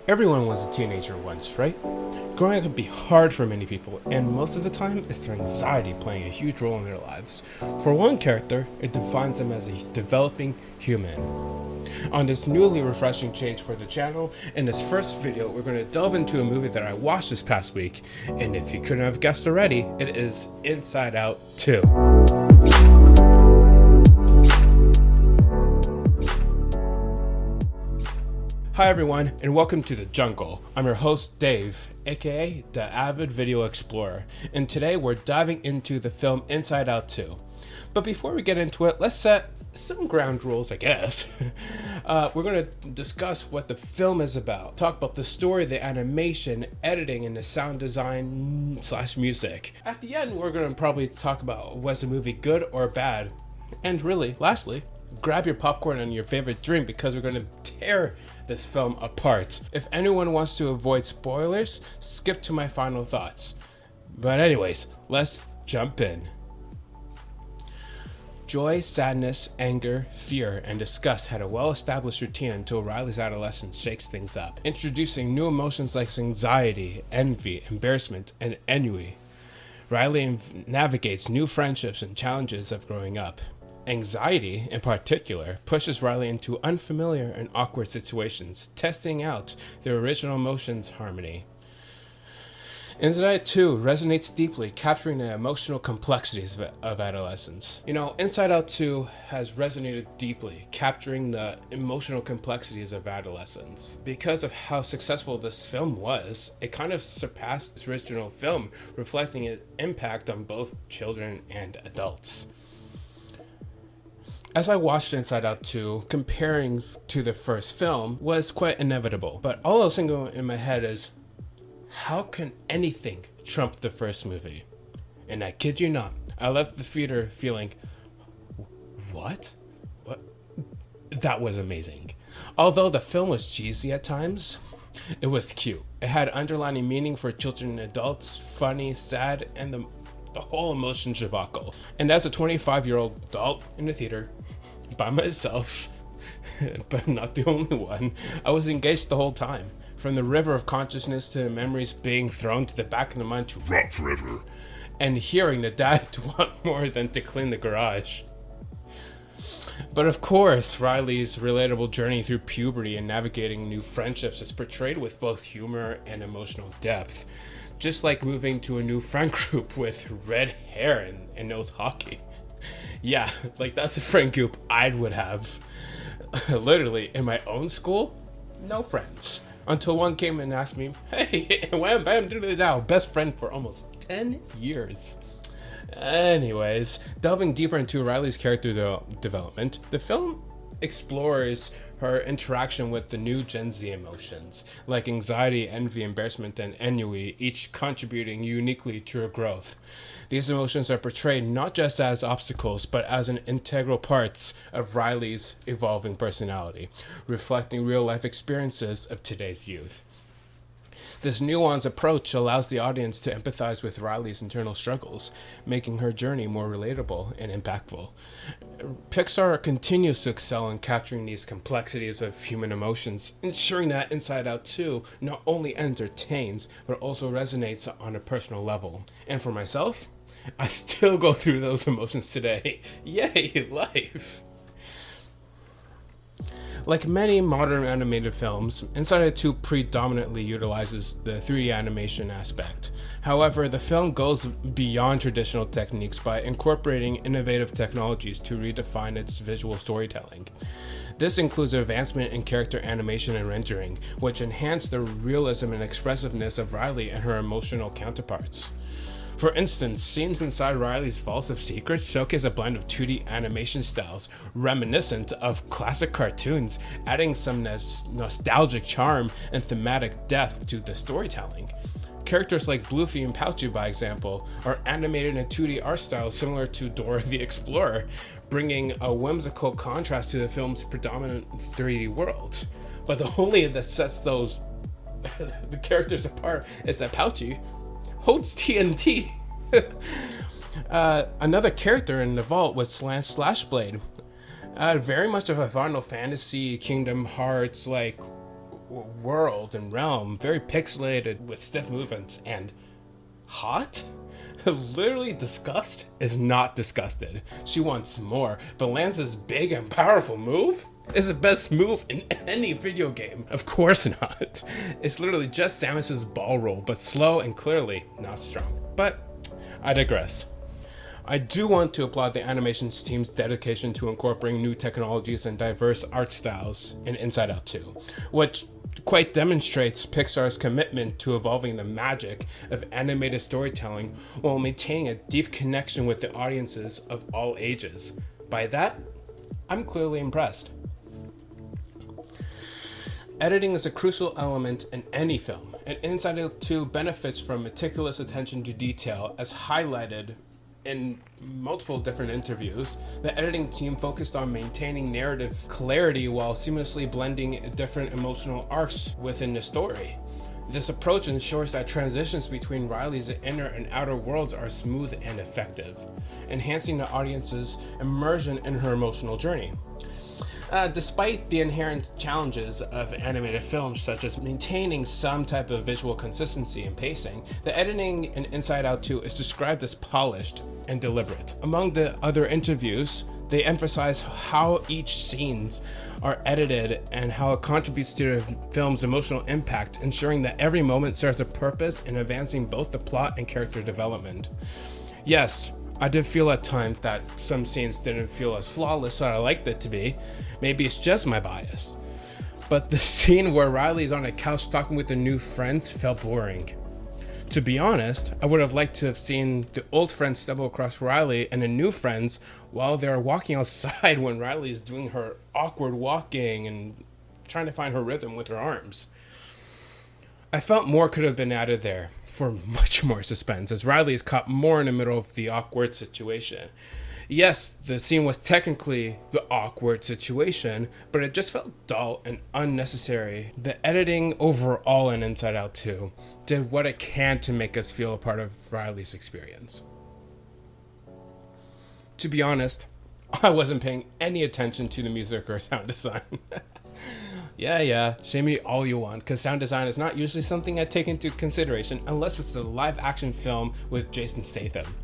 Everyone was a teenager once, right? Growing up can be hard for many people, and most of the time, it's their anxiety playing a huge role in their lives. For one character, it defines them as a developing human. On this newly refreshing change for the channel, in this first video, we're going to delve into a movie that I watched this past week, and if you couldn't have guessed already, it is Inside Out 2. Hi everyone, and welcome to the jungle. I'm your host Dave, aka the Avid Video Explorer, and today we're diving into the film Inside Out 2. But before we get into it, let's set some ground rules, I guess. We're going to discuss what the film is about, talk about the story, the animation, editing, and the sound design / music. At the end, we're going to probably talk about was the movie good or bad, and really, lastly, grab your popcorn and your favorite drink because we're going to tear this film apart. If anyone wants to avoid spoilers, skip to my final thoughts. But anyways, let's jump in. Joy, sadness, anger, fear, and disgust had a well-established routine until Riley's adolescence shakes things up, introducing new emotions like anxiety, envy, embarrassment, and ennui. Riley navigates new friendships and challenges of growing up. Anxiety, in particular, pushes Riley into unfamiliar and awkward situations, testing out the original emotions harmony. Inside Out 2 resonates deeply, capturing the emotional complexities of adolescence. Inside Out 2 has resonated deeply, capturing the emotional complexities of adolescence. Because of how successful this film was, it kind of surpassed its original film, reflecting its impact on both children and adults. As I watched Inside Out 2, comparing to the first film was quite inevitable, but all I was thinking in my head is, how can anything trump the first movie? And I kid you not, I left the theater feeling, what? That was amazing. Although the film was cheesy at times, it was cute. It had underlying meaning for children and adults, funny, sad, and the whole emotion debacle. And as a 25-year-old adult in the theater, by myself, but not the only one, I was engaged the whole time. From the river of consciousness to the memories being thrown to the back of the mind to rot forever, and hearing the dad want more than to clean the garage. But of course, Riley's relatable journey through puberty and navigating new friendships is portrayed with both humor and emotional depth. Just like moving to a new friend group with red hair and knows hockey. Yeah, like that's a friend group I would have. Literally, in my own school, no friends. Until one came and asked me, hey, wham, bam, doodly dow, best friend for almost 10 years. Anyways, delving deeper into Riley's character development, the film explores her interaction with the new Gen Z emotions, like anxiety, envy, embarrassment, and ennui, each contributing uniquely to her growth. These emotions are portrayed not just as obstacles, but as an integral parts of Riley's evolving personality, reflecting real-life experiences of today's youth. This nuanced approach allows the audience to empathize with Riley's internal struggles, making her journey more relatable and impactful. Pixar continues to excel in capturing these complexities of human emotions, ensuring that Inside Out 2 not only entertains, but also resonates on a personal level. And for myself, I still go through those emotions today. Yay, life! Like many modern animated films, Inside Out 2 predominantly utilizes the 3D animation aspect. However, the film goes beyond traditional techniques by incorporating innovative technologies to redefine its visual storytelling. This includes advancement in character animation and rendering, which enhance the realism and expressiveness of Riley and her emotional counterparts. For instance, scenes inside Riley's Vault of Secrets showcase a blend of 2D animation styles reminiscent of classic cartoons, adding some nostalgic charm and thematic depth to the storytelling. Characters like Bluffy and Pouchy, by example, are animated in a 2D art style similar to Dora the Explorer, bringing a whimsical contrast to the film's predominant 3D world. But the only that sets those the characters apart is that Pouchy holds TNT. Another character in the vault was Slashblade. Very much of a Final Fantasy, Kingdom Hearts, like world and realm, very pixelated with stiff movements and hot. Literally, disgust is not disgusted. She wants more, but Lance's big and powerful move is the best move in any video game. Of course not. It's literally just Samus's ball roll, but slow and clearly not strong. But I digress. I do want to applaud the animations team's dedication to incorporating new technologies and diverse art styles in Inside Out 2, which quite demonstrates Pixar's commitment to evolving the magic of animated storytelling while maintaining a deep connection with the audiences of all ages. By that, I'm clearly impressed. Editing is a crucial element in any film, and Inside Out 2 benefits from meticulous attention to detail, as highlighted in multiple different interviews. The editing team focused on maintaining narrative clarity while seamlessly blending different emotional arcs within the story. This approach ensures that transitions between Riley's inner and outer worlds are smooth and effective, enhancing the audience's immersion in her emotional journey. Despite the inherent challenges of animated films, such as maintaining some type of visual consistency and pacing, the editing in Inside Out 2 is described as polished and deliberate. Among the other interviews, they emphasize how each scenes are edited and how it contributes to the film's emotional impact, ensuring that every moment serves a purpose in advancing both the plot and character development. Yes, I did feel at times that some scenes didn't feel as flawless as I liked it to be. Maybe it's just my bias. But the scene where Riley's on a couch talking with the new friends felt boring. To be honest, I would have liked to have seen the old friends stumble across Riley and the new friends while they're walking outside when Riley's doing her awkward walking and trying to find her rhythm with her arms. I felt more could have been added there for much more suspense, as Riley is caught more in the middle of the awkward situation. Yes, the scene was technically the awkward situation, but it just felt dull and unnecessary. The editing overall in Inside Out 2 did what it can to make us feel a part of Riley's experience. To be honest, I wasn't paying any attention to the music or sound design. Yeah, shame me all you want, because sound design is not usually something I take into consideration unless it's a live action film with Jason Statham.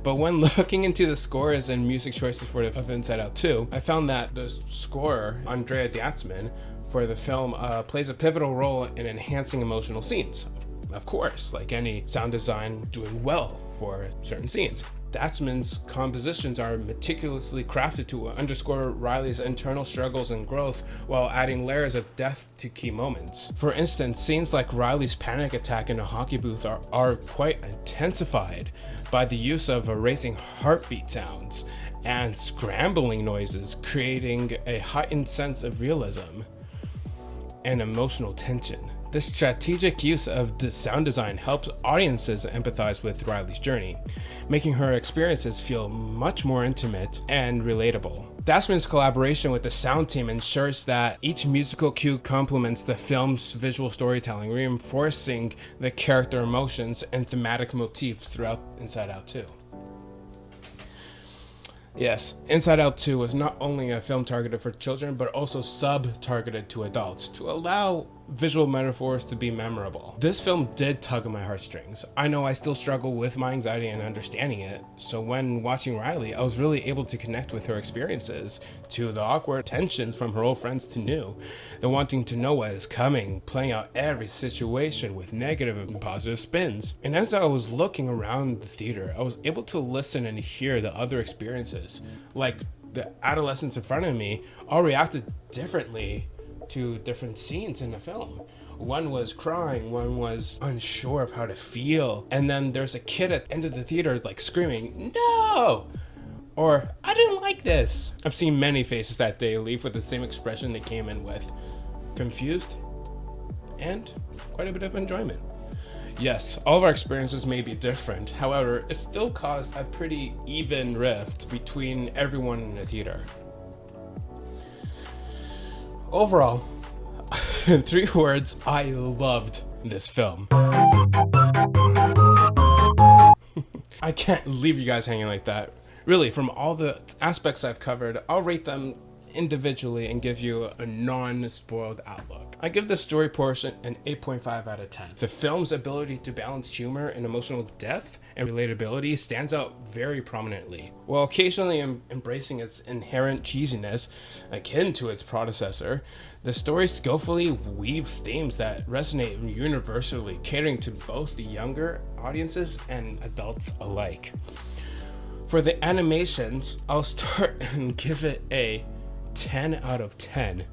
But when looking into the scores and music choices for the Inside Out 2, I found that the scorer, Andrea D.A.V.E, for the film plays a pivotal role in enhancing emotional scenes. Of course, like any sound design doing well for certain scenes. D.A.V.E's compositions are meticulously crafted to underscore Riley's internal struggles and growth while adding layers of depth to key moments. For instance, scenes like Riley's panic attack in a hockey booth are quite intensified by the use of racing heartbeat sounds and scrambling noises, creating a heightened sense of realism and emotional tension. This strategic use of sound design helps audiences empathize with Riley's journey, making her experiences feel much more intimate and relatable. D.A.V.E's collaboration with the sound team ensures that each musical cue complements the film's visual storytelling, reinforcing the character emotions and thematic motifs throughout Inside Out 2. Yes, Inside Out 2 was not only a film targeted for children, but also sub-targeted to adults to allow visual metaphors to be memorable. This film did tug on my heartstrings. I know I still struggle with my anxiety and understanding it, so when watching Riley, I was really able to connect with her experiences, to the awkward tensions from her old friends to new, the wanting to know what is coming, playing out every situation with negative and positive spins. And as I was looking around the theater, I was able to listen and hear the other experiences, like the adolescents in front of me all reacted differently to different scenes in the film. One was crying, one was unsure of how to feel, and then there's a kid at the end of the theater like screaming, "No!" or "I didn't like this." I've seen many faces that day leave with the same expression they came in with: confused and quite a bit of enjoyment. Yes, all of our experiences may be different, however, it still caused a pretty even rift between everyone in the theater. Overall, in 3 words, I loved this film. I can't leave you guys hanging like that. Really, from all the aspects I've covered, I'll rate them individually and give you a non-spoiled outlook. I give the story portion an 8.5 out of 10. The film's ability to balance humor and emotional depth and relatability stands out very prominently, while occasionally embracing its inherent cheesiness akin to its predecessor. The story skillfully weaves themes that resonate universally, catering to both the younger audiences and adults alike. For the animations, I'll start and give it a 10 out of 10.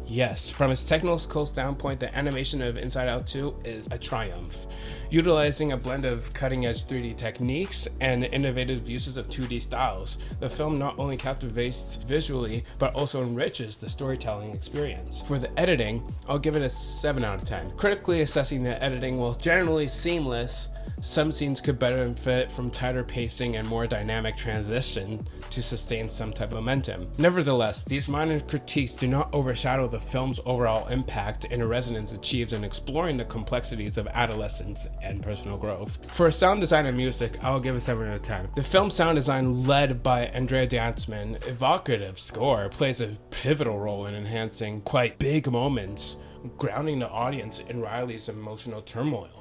Yes, from its technical standpoint, the animation of Inside Out 2 is a triumph. Utilizing a blend of cutting-edge 3D techniques and innovative uses of 2D styles, the film not only captivates visually, but also enriches the storytelling experience. For the editing, I'll give it a 7 out of 10. Critically assessing the editing, while generally seamless, some scenes could benefit from tighter pacing and more dynamic transition to sustain some type of momentum. Nevertheless, these minor critiques do not overshadow the film's overall impact and resonance achieved in exploring the complexities of adolescence and personal growth. For sound design and music, I'll give it 7 out of 10. The film's sound design, led by Andrea Dantzman's evocative score, plays a pivotal role in enhancing quite big moments, grounding the audience in Riley's emotional turmoil.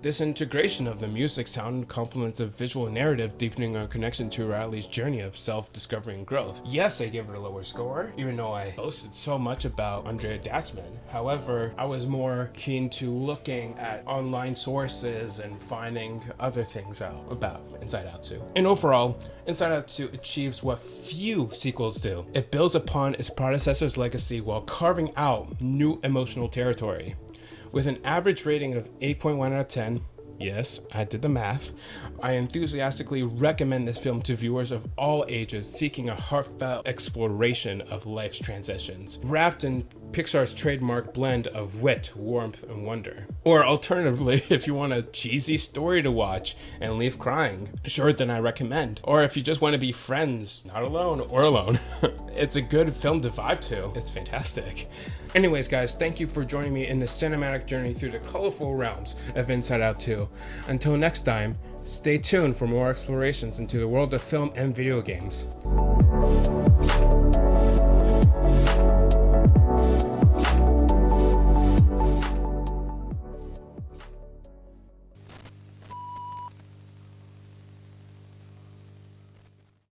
This integration of the music sound complements a visual narrative, deepening our connection to Riley's journey of self-discovery and growth. Yes, I gave it a lower score, even though I boasted so much about Andrea Dantzman. However, I was more keen to looking at online sources and finding other things out about Inside Out 2. And overall, Inside Out 2 achieves what few sequels do. It builds upon its predecessor's legacy while carving out new emotional territory. With an average rating of 8.1 out of 10, yes, I did the math, I enthusiastically recommend this film to viewers of all ages seeking a heartfelt exploration of life's transitions, wrapped in Pixar's trademark blend of wit, warmth, and wonder. Or alternatively, if you want a cheesy story to watch and leave crying, sure, then I recommend. Or if you just want to be friends, not alone or alone, it's a good film to vibe to. It's fantastic. Anyways, guys, thank you for joining me in the cinematic journey through the colorful realms of Inside Out 2. Until next time, stay tuned for more explorations into the world of film and video games.